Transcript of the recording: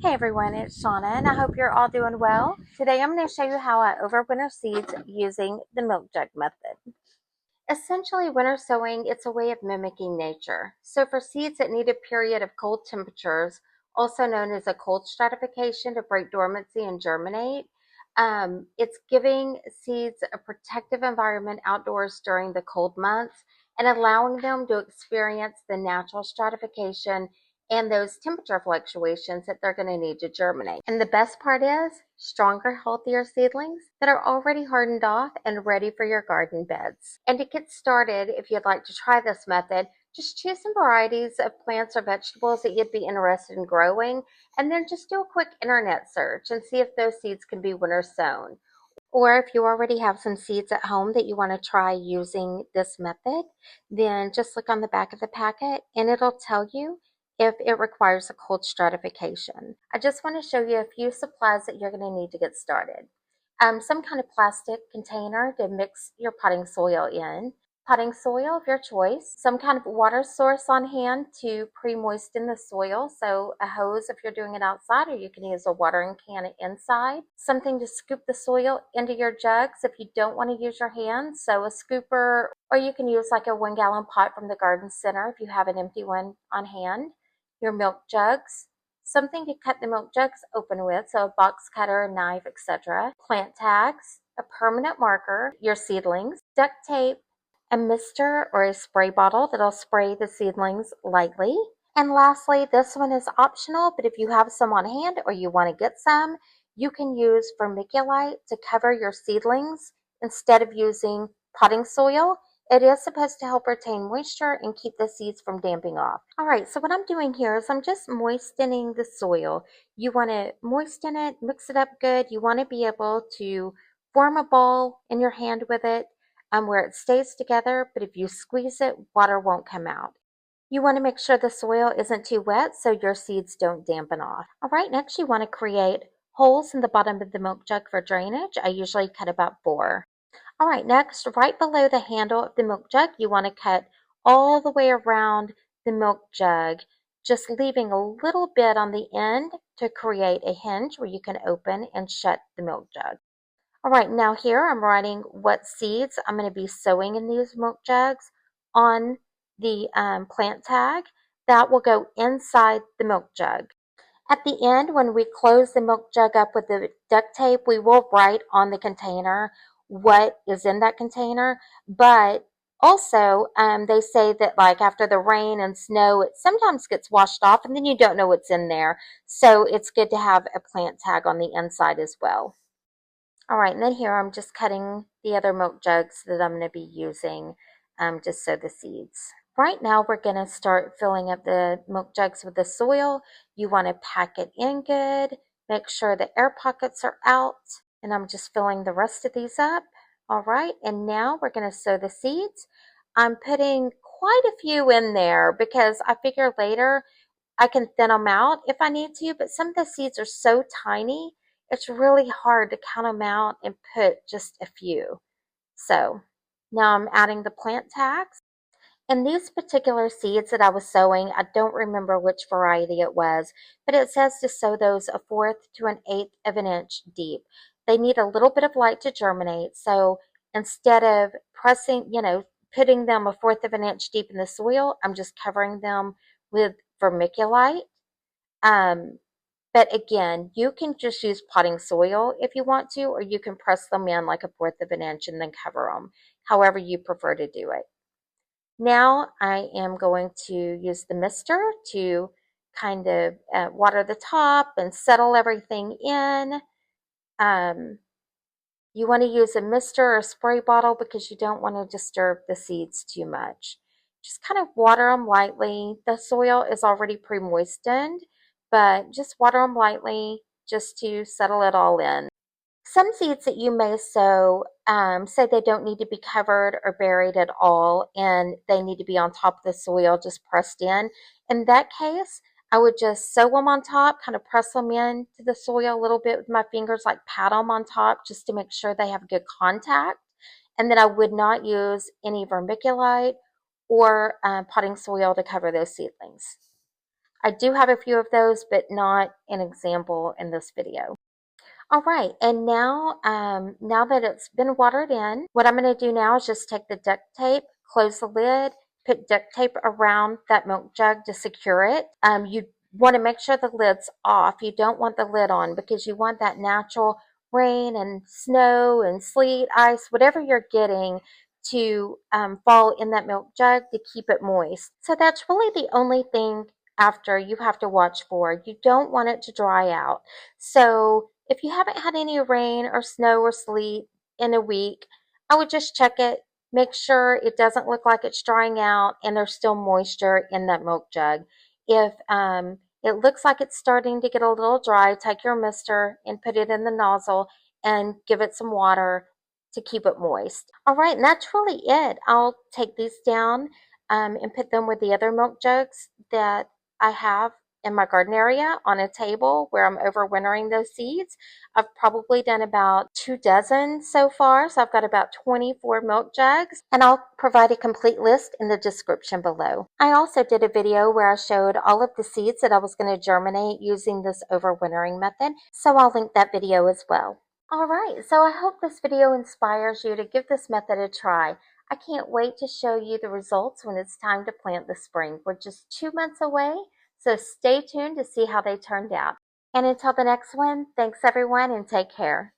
Hey everyone, it's Shauna and I hope you're all doing well. Today I'm going to show you how I overwinter seeds using the milk jug method. Essentially, winter sowing, it's a way of mimicking nature. So for seeds that need a period of cold temperatures, also known as a cold stratification to break dormancy and germinate, it's giving seeds a protective environment outdoors during the cold months and allowing them to experience the natural stratification and those temperature fluctuations that they're going to need to germinate. And the best part is stronger, healthier seedlings that are already hardened off and ready for your garden beds. And to get started, if you'd like to try this method, just choose some varieties of plants or vegetables that you'd be interested in growing, and then just do a quick internet search and see if those seeds can be winter sown. Or if you already have some seeds at home that you want to try using this method, then just look on the back of the packet and it'll tell you if it requires a cold stratification. I just want to show you a few supplies that you're going to need to get started. Some kind of plastic container to mix your potting soil in, potting soil of your choice, some kind of water source on hand to pre-moisten the soil, so a hose if you're doing it outside, or you can use a watering can inside, something to scoop the soil into your jugs if you don't want to use your hands, so a scooper, or you can use like a 1 gallon pot from the garden center if you have an empty one on hand, your milk jugs, something to cut the milk jugs open with, so a box cutter, a knife, etc., plant tags, a permanent marker, your seedlings, duct tape, a mister or a spray bottle that'll spray the seedlings lightly. And lastly, this one is optional, but if you have some on hand or you want to get some, you can use vermiculite to cover your seedlings instead of using potting soil. It is supposed to help retain moisture and keep the seeds from damping off. All right, so what I'm doing here is I'm just moistening the soil. You want to moisten it, mix it up good. You want to be able to form a ball in your hand with it where it stays together, but if you squeeze it, water won't come out. You want to make sure the soil isn't too wet so your seeds don't dampen off. All right, next you want to create holes in the bottom of the milk jug for drainage. I usually cut about 4. All right, next, right below the handle of the milk jug, you want to cut all the way around the milk jug, just leaving a little bit on the end to create a hinge where you can open and shut the milk jug. All right, now here I'm writing what seeds I'm going to be sowing in these milk jugs on the plant tag. That will go inside the milk jug. At the end, when we close the milk jug up with the duct tape, we will write on the container what is in that container. But also, they say that like after the rain and snow, it sometimes gets washed off and then you don't know what's in there. So it's good to have a plant tag on the inside as well. All right, and then here I'm just cutting the other milk jugs that I'm going to be using to sow the seeds. Right now we're going to start filling up the milk jugs with the soil. You want to pack it in good, make sure the air pockets are out, and I'm just filling the rest of these up. All right, and now we're going to sow the seeds. I'm putting quite a few in there because I figure later I can thin them out if I need to, but some of the seeds are so tiny, it's really hard to count them out and put just a few. So now I'm adding the plant tags. And these particular seeds that I was sowing, I don't remember which variety it was, but it says to sow those 1/4 to 1/8 of an inch deep. They need a little bit of light to germinate, so instead of pressing, putting them 1/4 of an inch deep in the soil, I'm just covering them with vermiculite. Um, but again, you can just use potting soil if you want to, or you can press them in like 1/4 of an inch and then cover them, however you prefer to do it. Now I am going to use the mister to kind of water the top and settle everything in. You want to use a mister or a spray bottle because you don't want to disturb the seeds too much. Just kind of water them lightly. The soil is already pre-moistened, but just water them lightly just to settle it all in. Some seeds that you may sow say they don't need to be covered or buried at all and they need to be on top of the soil, just pressed in. In that case, I would just sow them on top, kind of press them into the soil a little bit with my fingers, like pat them on top just to make sure they have good contact. And then I would not use any vermiculite or potting soil to cover those seedlings. I do have a few of those, but not an example in this video. All right, and now that it's been watered in, what I'm going to do now is just take the duct tape, close the lid, put duct tape around that milk jug to secure it. You want to make sure the lid's off. You don't want the lid on because you want that natural rain and snow and sleet, ice, whatever you're getting to fall in that milk jug to keep it moist. So that's really the only thing after you have to watch for. You don't want it to dry out. So if you haven't had any rain or snow or sleet in a week, I would just check it, make sure it doesn't look like it's drying out and there's still moisture in that milk jug. If it looks like it's starting to get a little dry, take your mister and put it in the nozzle and give it some water to keep it moist. All right, and that's really it. I'll take these down and put them with the other milk jugs that I have in my garden area on a table where I'm overwintering those seeds. I've probably done about 2 dozen so far, so I've got about 24 milk jugs, and I'll provide a complete list in the description below. I also did a video where I showed all of the seeds that I was going to germinate using this overwintering method, so I'll link that video as well. Alright, so I hope this video inspires you to give this method a try. I can't wait to show you the results when it's time to plant this spring. We're just 2 months away, so stay tuned to see how they turned out. And until the next one, thanks everyone and take care.